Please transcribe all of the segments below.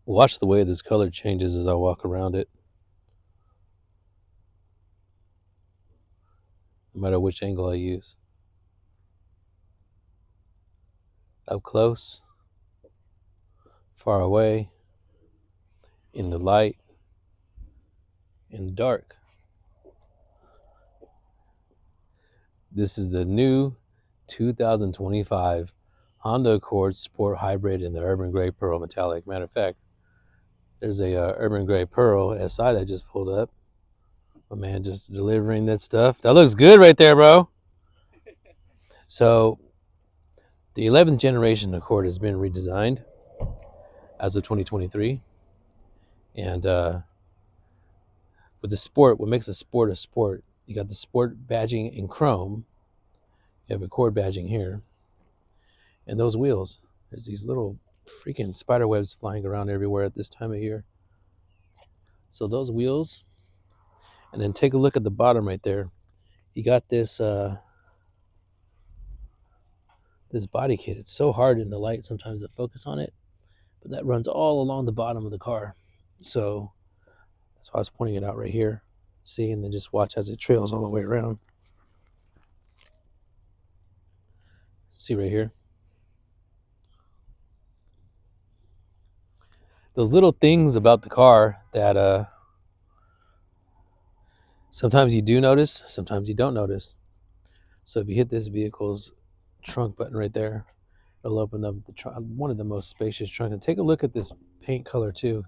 Watch the way this color changes as I walk around it, no matter which angle I use. Up close, far away, in the light, in the dark. This is the new 2025 Honda Accord Sport Hybrid in the Urban Gray Pearl Metallic. Matter of fact, there's a Urban Gray Pearl SI that just pulled up. My man just delivering that stuff. That looks good right there, bro. So the 11th generation Accord has been redesigned as of 2023. And with the Sport, what makes a Sport, you got the Sport badging in chrome. You have Accord badging here. And those wheels, there's these little freaking spider webs flying around everywhere at this time of year. So those wheels, and then take a look at the bottom right there. You got this this body kit. It's so hard in the light sometimes to focus on it, but that runs all along the bottom of the car. So that's why I was pointing it out right here. See, and then just watch as it trails all the way around. See right here. Those little things about the car that sometimes you do notice, sometimes you don't notice. So if you hit this vehicle's trunk button right there, it'll open up the trunk, one of the most spacious trunks. And take a look at this paint color too.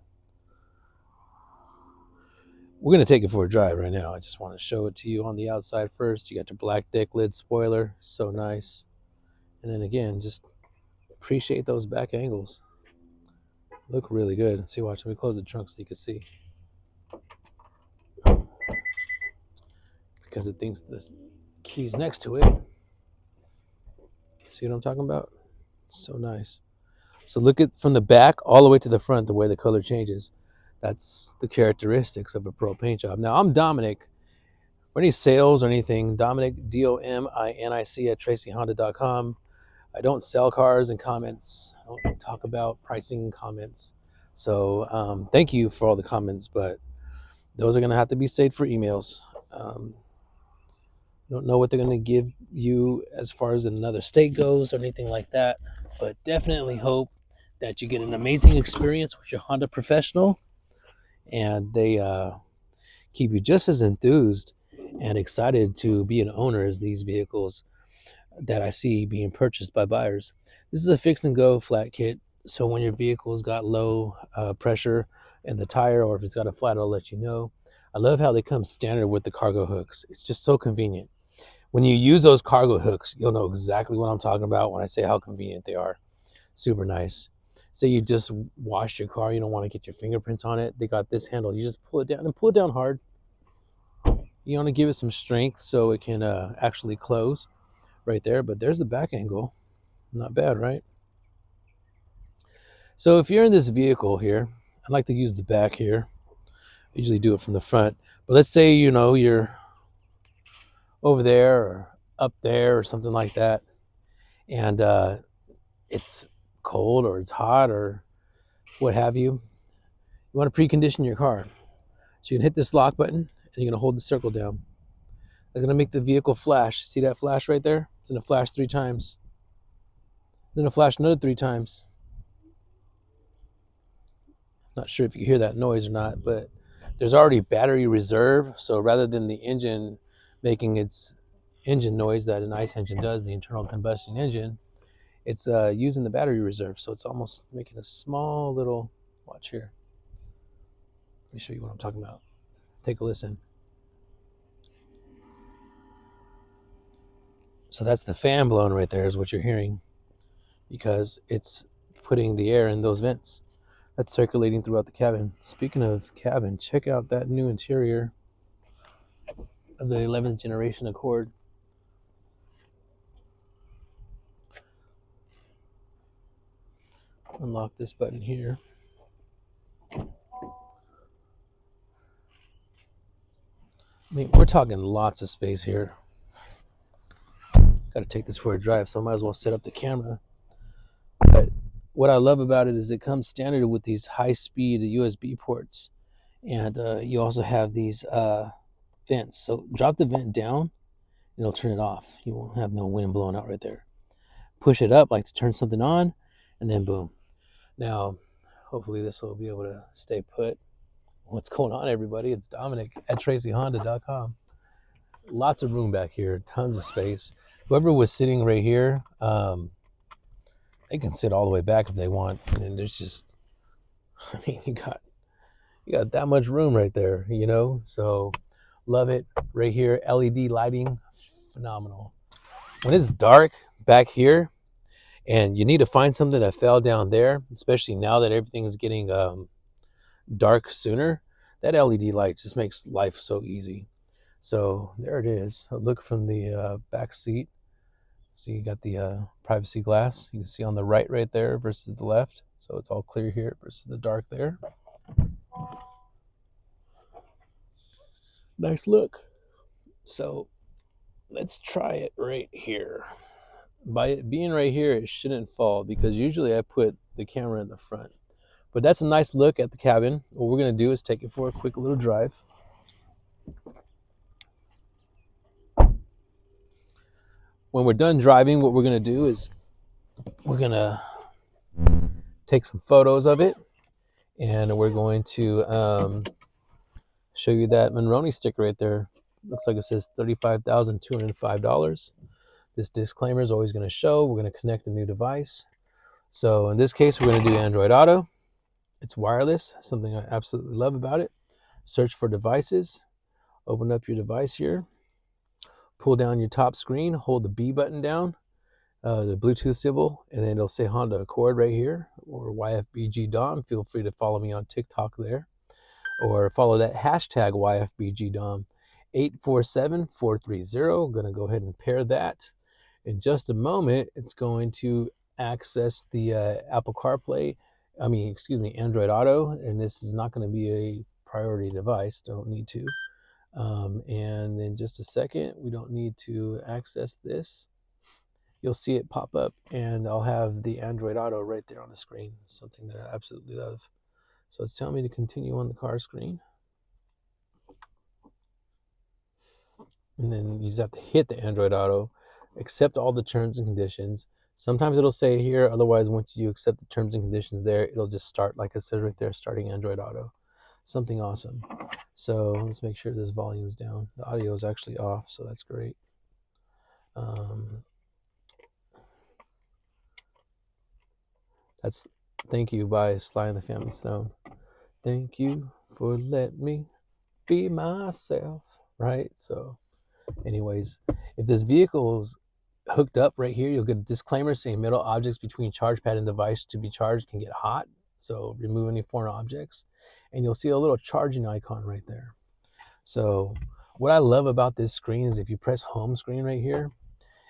We're going to take it for a drive right now. I just want to show it to you on the outside first. You got your black deck lid spoiler, so nice. And then again, just appreciate those back angles. Look really good. See, watch, let me close the trunk so you can see. Because it thinks the key's next to it. See what I'm talking about? So nice. So look at from the back all the way to the front, the way the color changes. That's the characteristics of a pro paint job. Now, I'm DOMiNiC. For any sales or anything, DOMiNiC, DOMiNiC at tracyhonda.com. I don't sell cars and comments. I don't talk about pricing and comments. So thank you for all the comments, but those are going to have to be saved for emails. Don't know what they're going to give you as far as another state goes or anything like that, but definitely hope that you get an amazing experience with your Honda professional and they keep you just as enthused and excited to be an owner as these vehicles that I see being purchased by buyers. This is a fix and go flat kit. So when your vehicle's got low pressure in the tire or if it's got a flat, I'll let you know. I love how they come standard with the cargo hooks. It's just so convenient. When you use those cargo hooks, you'll know exactly what I'm talking about when I say how convenient they are. Super nice. Say you just washed your car, you don't want to get your fingerprints on it. They got this handle. You just pull it down and pull it down hard. You want to give it some strength so it can actually close right there. But there's the back angle. Not bad, right? So if you're in this vehicle here, I'd like to use the back here. I usually do it from the front. But let's say, you know, you're over there or up there or something like that. And it's cold or it's hot or what have you. You want to precondition your car. So you can hit this lock button and you're going to hold the circle down. It's going to make the vehicle flash. See that flash right there? It's going to flash 3 times. It's going to flash another 3 times. Not sure if you hear that noise or not, but there's already battery reserve. So rather than the engine making its engine noise that an ICE engine does, the internal combustion engine, it's using the battery reserve. So it's almost making a small little, watch here. Let me show you what I'm talking about. Take a listen. So that's the fan blowing right there is what you're hearing because it's putting the air in those vents. That's circulating throughout the cabin. Speaking of cabin, check out that new interior of the 11th generation Accord. Unlock this button here. I mean, we're talking lots of space here. Got to take this for a drive, so I might as well set up the camera. But what I love about it is it comes standard with these high-speed USB ports, and you also have these vents. So drop the vent down, and it'll turn it off. You won't have no wind blowing out right there. Push it up like to turn something on, and then boom. Now, hopefully this will be able to stay put. What's going on, everybody? It's DOMiNiC at TracyHonda.com. Lots of room back here, tons of space. Whoever was sitting right here, they can sit all the way back if they want. And then there's just, I mean, you got that much room right there, you know? So love it. Right here, LED lighting, phenomenal. When it's dark back here and you need to find something that fell down there, especially now that everything is getting dark sooner, that LED light just makes life so easy. So there it is. A look from the back seat. So you got the privacy glass. You can see on the right there versus the left. So it's all clear here versus the dark there. Nice look. So let's try it right here. By it being right here, it shouldn't fall because usually I put the camera in the front. But that's a nice look at the cabin. What we're going to do is take it for a quick little drive. When we're done driving, what we're going to do is we're going to take some photos of it, and we're going to show you that Monroney sticker right there. Looks like it says $35,205. This disclaimer is always going to show. We're going to connect a new device. So in this case, we're going to do Android Auto. It's wireless, something I absolutely love about it. Search for devices. Open up your device here. Pull down your top screen. Hold the B button down, the Bluetooth symbol, and then it'll say Honda Accord right here, or YFBG DOM. Feel free to follow me on TikTok there, or follow that hashtag YFBG DOM 847430. I'm going to go ahead and pair that. In just a moment, it's going to access the Apple CarPlay. Android Auto, and this is not going to be a priority device. Don't need to. And in just a second, we don't need to access this. You'll see it pop up, and I'll have the Android Auto right there on the screen, something that I absolutely love. So it's telling me to continue on the car screen. And then you just have to hit the Android Auto, accept all the terms and conditions. Sometimes it'll say here, otherwise once you accept the terms and conditions there, it'll just start, like it says right there, starting Android Auto. Something awesome. So let's make sure this volume is down. The audio is actually off, so that's great. That's Thank You by Sly and the Family Stone. Thank you for letting me be myself, right? So anyways, if this vehicle is hooked up right here, you'll get a disclaimer saying metal objects between charge pad and device to be charged can get hot. So remove any foreign objects, and you'll see a little charging icon right there. So what I love about this screen is if you press home screen right here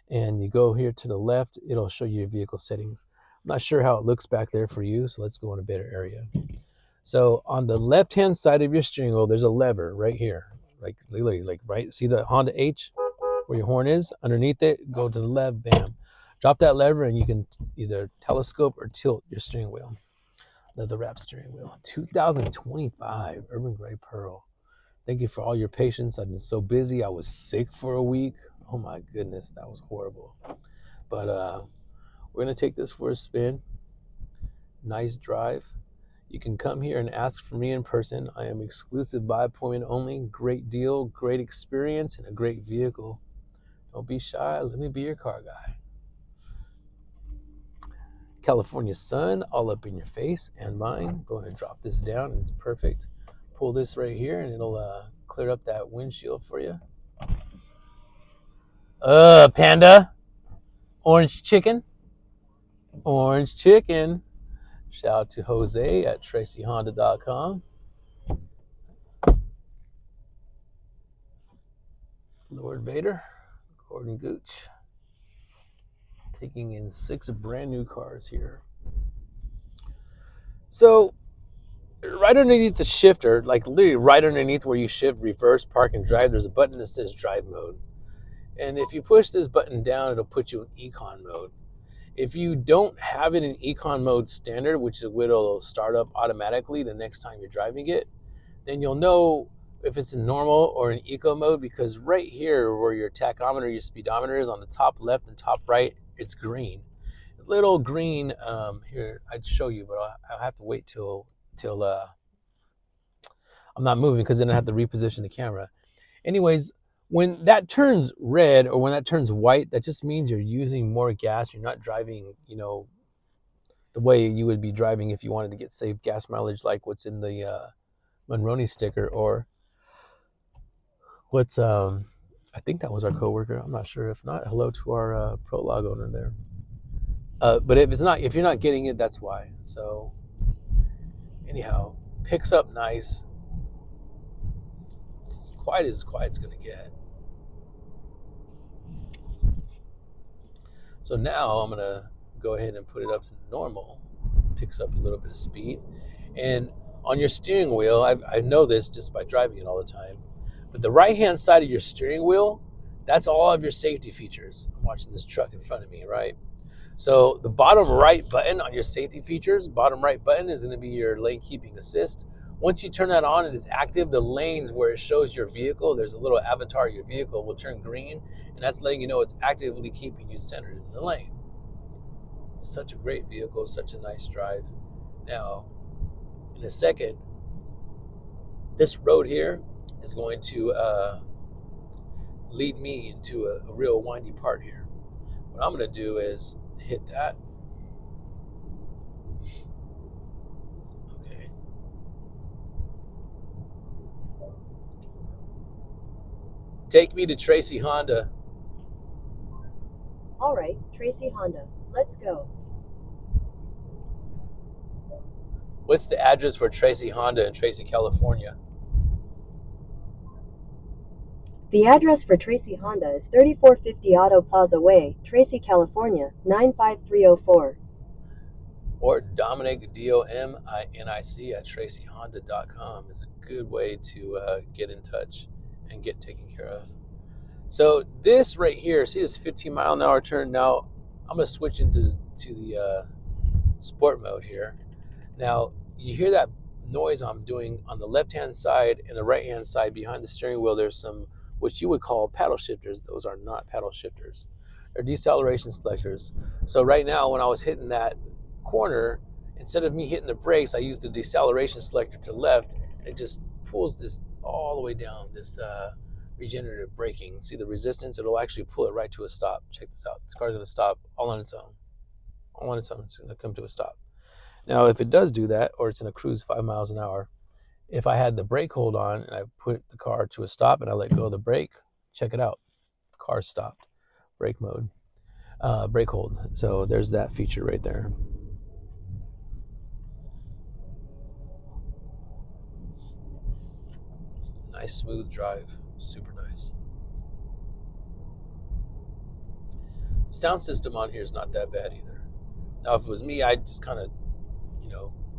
and you go here to the left, it'll show you your vehicle settings. I'm not sure how it looks back there for you, so let's go in a better area. So on the left hand side of your steering wheel, there's a lever right here, like literally, like right, see the Honda H where your horn is? Underneath it, go to the left, bam. Drop that lever and you can either telescope or tilt your steering wheel. Leather wrap steering wheel. 2025 Urban Gray Pearl. Thank you for all your patience. I've been so busy. I was sick for a week. Oh my goodness, that was horrible. But we're going to take this for a spin. Nice drive. You can come here and ask for me in person. I am exclusive by appointment only. Great deal, great experience, and a great vehicle. Don't be shy. Let me be your car guy. California sun all up in your face and mine. Going to drop this down, and it's perfect. Pull this right here, and it'll clear up that windshield for you. Panda. Orange chicken. Orange chicken. Shout out to Jose at TracyHonda.com. Lord Vader. Gordon Gooch. Taking in 6 brand new cars here. So right underneath the shifter, like literally right underneath where you shift, reverse, park, and drive, there's a button that says drive mode. And if you push this button down, it'll put you in econ mode. If you don't have it in econ mode standard, which is where it'll start up automatically the next time you're driving it, then you'll know if it's in normal or in eco mode, because right here where your tachometer, your speedometer is on the top left and top right, it's green. Little green, here, I'd show you, but I'll have to wait till I'm not moving, because then I have to reposition the camera. Anyways, when that turns red or when that turns white, that just means you're using more gas. You're not driving, the way you would be driving if you wanted to get safe gas mileage, like what's in the Monroney sticker, or what's I think that was our coworker. I'm not sure. If not, hello to our Prolog owner there. But if you're not getting it, that's why. So anyhow, picks up nice. It's quiet as quiet's gonna get. So now I'm gonna go ahead and put it up to normal. Picks up a little bit of speed, and on your steering wheel, I know this just by driving it all the time, but the right hand side of your steering wheel, that's all of your safety features. I'm watching this truck in front of me, right? So the bottom right button on your safety features, bottom right button is going to be your lane keeping assist. Once you turn that on and it's active, the lanes where it shows your vehicle, there's a little avatar of your vehicle, will turn green, and that's letting you know it's actively keeping you centered in the lane. Such a great vehicle, such a nice drive. Now, in a second, this road here is going to lead me into a real windy part here. What I'm going to do is hit that. Okay. Take me to Tracy Honda. All right, Tracy Honda, let's go. What's the address for Tracy Honda in Tracy, California? The address for Tracy Honda is 3450 Auto Plaza Way, Tracy, California, 95304. Or DOMiNiC, DOMiNiC, at tracyhonda.com is a good way to get in touch and get taken care of. So this right here, see this 15-mile-an-hour turn? Now I'm going to switch into the sport mode here. Now you hear that noise I'm doing on the left-hand side and the right-hand side behind the steering wheel. There's some, which you would call paddle shifters. Those are not paddle shifters. They're deceleration selectors. So right now when I was hitting that corner, instead of me hitting the brakes, I used the deceleration selector to the left, and it just pulls this all the way down, this regenerative braking. See the resistance? It'll actually pull it right to a stop. Check this out. This car's going to stop all on its own. All on its own. It's going to come to a stop. Now, if it does do that, or it's in a cruise 5 miles an hour, if I had the brake hold on and I put the car to a stop and I let go of the brake, check it out. The car stopped. Brake mode. Brake hold. So there's that feature right there. Nice smooth drive. Super nice. Sound system on here is not that bad either. Now, if it was me, I'd just kind of,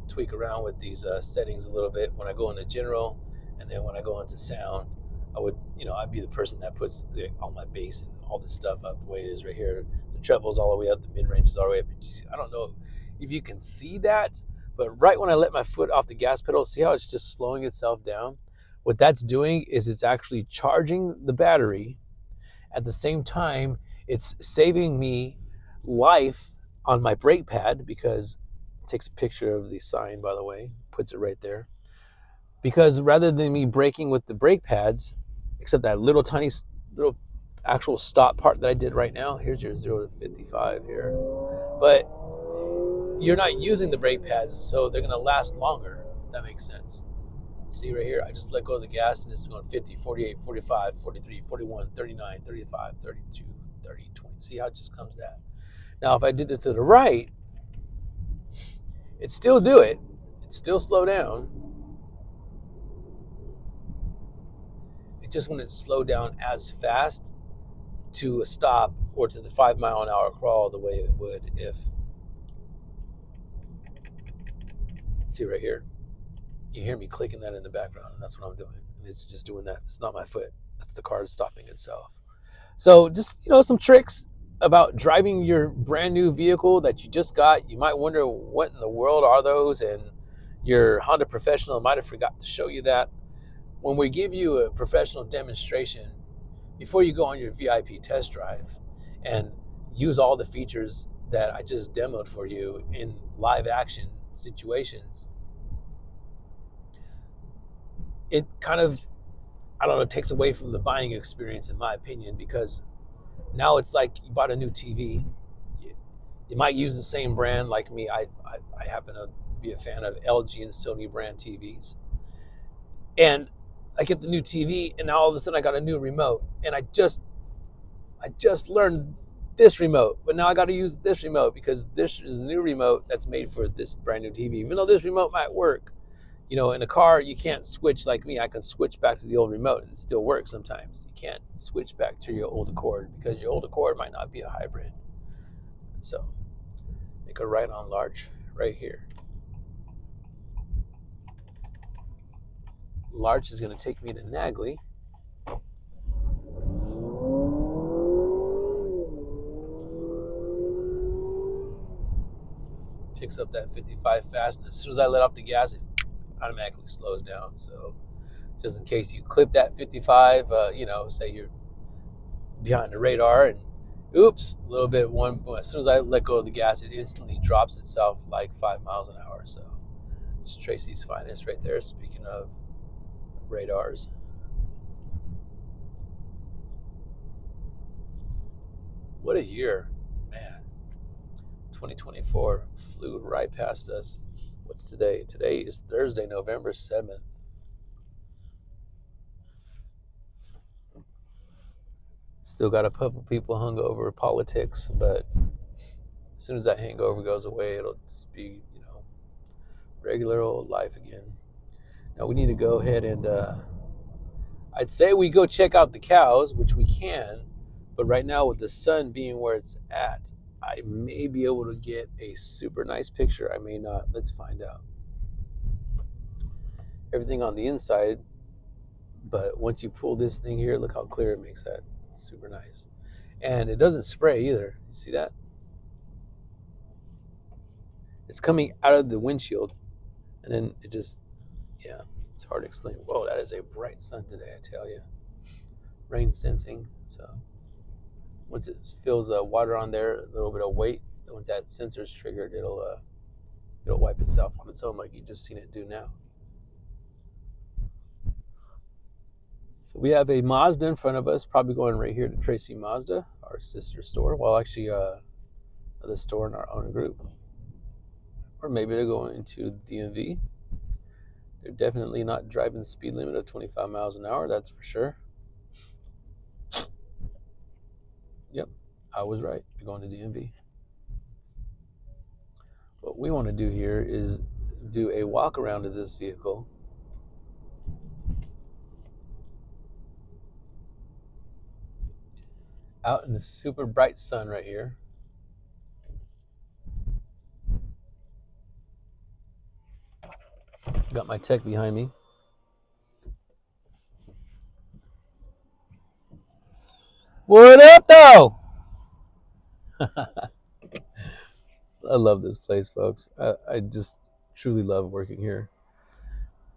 tweak around with these settings a little bit when I go into general, and then when I go into sound, I would, I'd be the person that puts all my bass and all this stuff up the way it is right here. The treble's all the way up, the mid range is all the way up. I don't know if you can see that, but right when I let my foot off the gas pedal, see how it's just slowing itself down? What that's doing is it's actually charging the battery. At the same time, it's saving me life on my brake pad, because it takes a picture of the sign, by the way, puts it right there. Because rather than me braking with the brake pads, except that little tiny little actual stop part that I did right now, here's your 0 to 55 here. But you're not using the brake pads, so they're going to last longer, if that makes sense. See right here, I just let go of the gas and it's going 50, 48, 45, 43, 41, 39, 35, 32, 30, 20. See how it just comes that. Now, if I did it to the right, it'd still do it. It'd still slow down. It just wouldn't slow down as fast to a stop or to the 5 mile an hour crawl the way it would if, see right here, you hear me clicking that in the background, and that's what I'm doing. And it's just doing that. It's not my foot. That's the car stopping itself. So just, some tricks. about driving your brand new vehicle that you just got. You might wonder what in the world are those, and your Honda professional might have forgot to show you that. When we give you a professional demonstration before you go on your VIP test drive and use all the features that I just demoed for you in live action situations, it kind of, I don't know, takes away from the buying experience, in my opinion, because now it's like you bought a new TV. You might use the same brand like me. I happen to be a fan of LG and Sony brand TVs. And I get the new TV, and now all of a sudden I got a new remote. And I just learned this remote, but now I got to use this remote because this is a new remote that's made for this brand new TV. Even though this remote might work, you know, in a car you can't switch like me. I can switch back to the old remote and it still works sometimes. You can't switch back to your old Accord because your old Accord might not be a hybrid. So make a right on Larch right here. Larch is going to take me to Nagley. Picks up that 55 fast, and as soon as I let off the gas, it automatically slows down. So just in case you clip that 55, you know, say you're behind the radar and oops, a little bit one. As soon as I let go of the gas, it instantly drops itself like 5 miles an hour. So it's Tracy's finest right there. Speaking of radars, what a year, man! 2024 flew right past us. What's today? Today is Thursday, November 7th. Still got a couple people hung over politics, but as soon as that hangover goes away, it'll just be, you know, regular old life again. Now we need to go ahead and I'd say we go check out the cows, which we can, but right now with the sun being where it's at, I may be able to get a super nice picture. I may not. Let's find out. Everything on the inside, but once you pull this thing here, look how clear it makes that. It's super nice. And it doesn't spray either. You see that? It's coming out of the windshield, and then it just, yeah, it's hard to explain. Whoa, that is a bright sun today, I tell you. Rain sensing, so once it feels water on there, a little bit of weight, once that sensor's triggered, it'll wipe itself on its own like you just seen it do now. So we have a Mazda in front of us, probably going right here to Tracy Mazda, our sister store. Well, actually, another store in our own group. Or maybe they're going to DMV. They're definitely not driving the speed limit of 25 miles an hour, that's for sure. Yep, I was right. They're going to DMV. What we want to do here is do a walk around of this vehicle. Out in the super bright sun right here. Got my tech behind me. What up, though? I love this place, folks. I just truly love working here.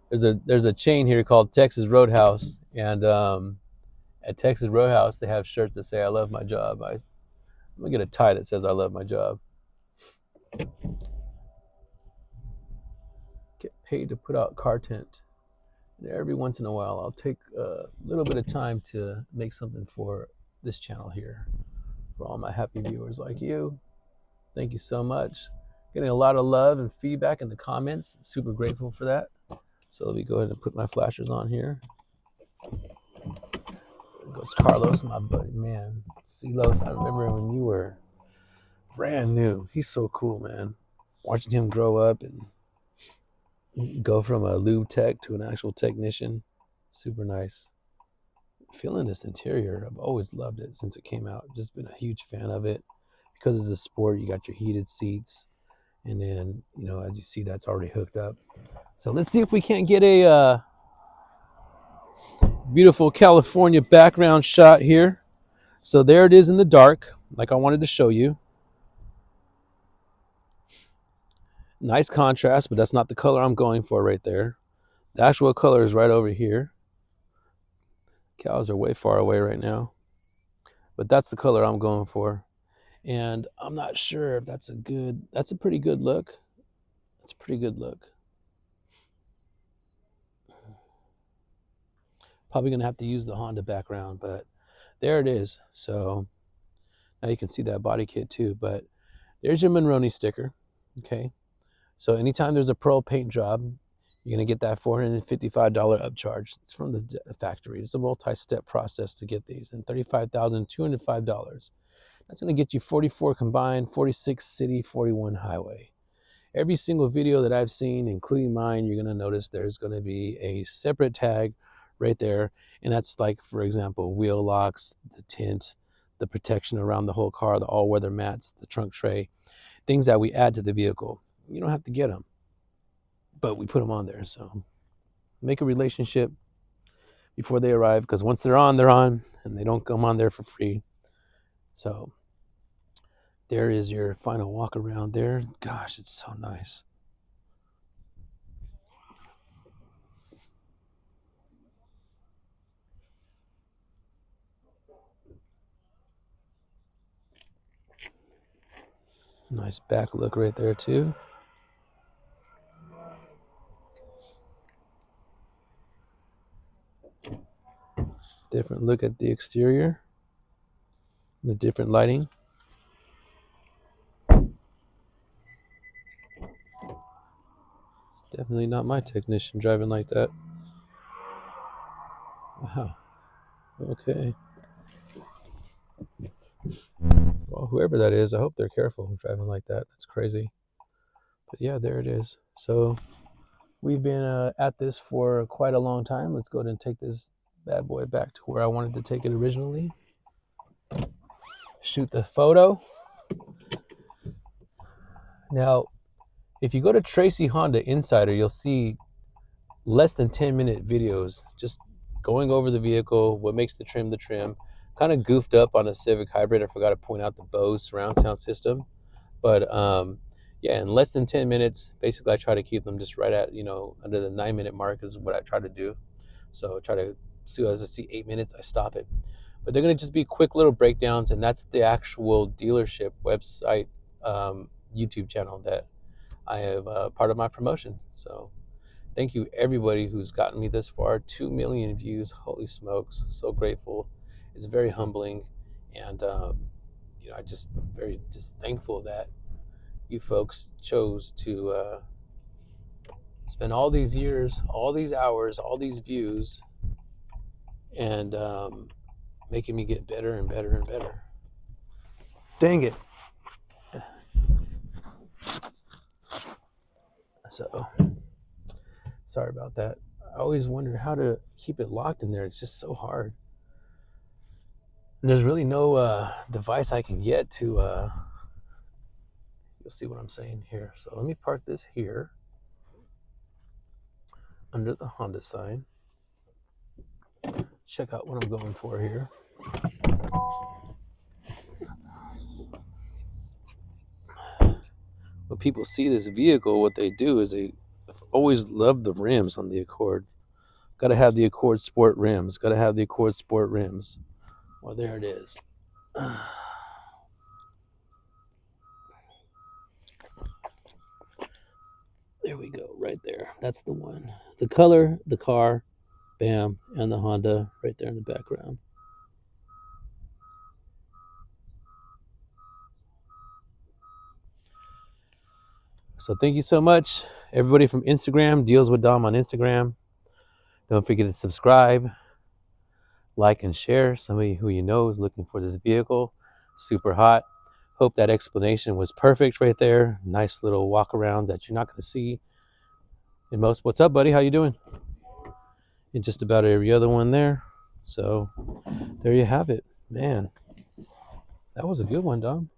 There's a chain here called Texas Roadhouse, and at Texas Roadhouse they have shirts that say "I love my job." I'm gonna get a tie that says "I love my job." Get paid to put out content. And every once in a while, I'll take a little bit of time to make something for this channel here, for all my happy viewers like you. Thank you so much. Getting a lot of love and feedback in the comments. Super grateful for that. So let me go ahead and put my flashers on here. There goes Carlos, my buddy, man. Silos, I remember when you were brand new. He's so cool, man. Watching him grow up and go from a lube tech to an actual technician. Super nice. Feeling this interior, I've always loved it since it came out. Just been a huge fan of it. Because it's a sport, you got your heated seats. And then, you know, as you see, that's already hooked up. So let's see if we can't get a beautiful California background shot here. So there it is in the dark. like I wanted to show you. Nice contrast, but that's not the color I'm going for right there. The actual color is right over here. Cows are way far away right now, but that's the color I'm going for. And I'm not sure if that's a pretty good look. That's a pretty good look. Probably gonna have to use the Honda background, but there it is. So now you can see that body kit too, but there's your Monroney sticker. Okay. So anytime there's a Pearl paint job, you're gonna get that $455 upcharge. It's from the factory. It's a multi-step process to get these, and $35,205. That's gonna get you 44 combined, 46 city, 41 highway. Every single video that I've seen, including mine, you're gonna notice there's gonna be a separate tag right there, and that's like, for example, wheel locks, the tint, the protection around the whole car, the all-weather mats, the trunk tray, things that we add to the vehicle. You don't have to get them, but we put them on there. So make a relationship before they arrive, because once they're on, and they don't come on there for free. So there is your final walk around there. Gosh, it's so nice. Nice back look right there too. Different look at the exterior, the different lighting. Definitely not my technician driving like that. Wow. Okay. Well, whoever that is, I hope they're careful driving like that. That's crazy. But yeah, there it is. So we've been at this for quite a long time. Let's go ahead and take this bad boy back to where I wanted to take it originally. Shoot the photo. Now, if you go to Tracy Honda Insider, you'll see less than 10-minute videos just going over the vehicle, what makes the trim. Kind of goofed up on a Civic Hybrid. I forgot to point out the Bose surround sound system. But yeah, in less than 10 minutes, basically I try to keep them just right at, under the 9-minute mark is what I try to do. So I try to, as I see 8 minutes, I stop it. But they're going to just be quick little breakdowns, and that's the actual dealership website, YouTube channel that I have part of my promotion. So thank you everybody who's gotten me this far. 2 million views. Holy smokes. So grateful. It's very humbling. And, I just very thankful that you folks chose to spend all these years, all these hours, all these views, and making me get better and better and better. Dang it. So, sorry about that. I always wonder how to keep it locked in there. It's just so hard. And there's really no device I can get to, you'll see what I'm saying here. So let me park this here under the Honda sign. Check out what I'm going for here. When people see this vehicle, what they do is they always love the rims on the Accord. Got to have the Accord Sport rims. Got to have the Accord Sport rims. Well, there it is. There we go, right there. That's the one. The color, the car, bam, and the Honda right there in the background. So thank you so much. Everybody from Instagram, Deals with Dom on Instagram. Don't forget to subscribe, like, and share. Somebody who you know is looking for this vehicle. Super hot. Hope that explanation was perfect right there. Nice little walk arounds that you're not going to see in most. What's up, buddy? How you doing? In just about every other one there. So there you have it. Man, that was a good one, Dom.